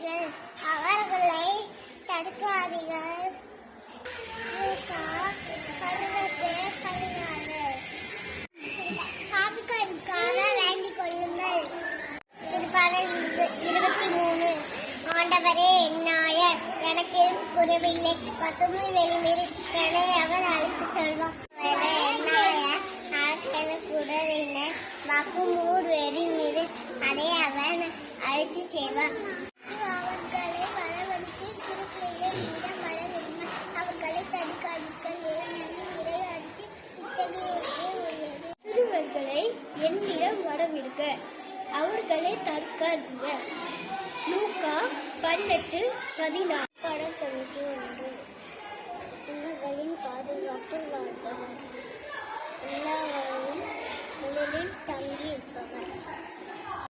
கொள்ளுங்கள், அவர்களை தடுக்காதீர்கள். லூக்கா 11:14. பாவிகளுக்காக வேண்டிக் கொள்ளுங்கள். திருப்பாடல் 23. ஆண்டவரே என் நாயர், எனக்கு குறைவில்லை. பசுமை வெளிமிருக்கனை அவர் அழைத்துச் செல்வார். குடவில்லை வகுமூர் வெறிமிரு அதை அவன் அழைத்து செய்வார். அவர்களை வரவழைத்து சிறு பிள்ளைகள் இடம் வளருங்கள், அவர்களை தடுக்காதீர்கள், ஏனெனில் இறையாட்சி இத்தகையோருக்கே உரியது. சிறுவர்களை என்னிடம் வரவிடுக, அவர்களை தடுக்காதீங்க. லூக்கா 12:14. படம் 91. உங்களின் பாதுகாப்பு வாழ்பவர், எல்லாவரையும் முதலில் தங்கி இருப்பவர்.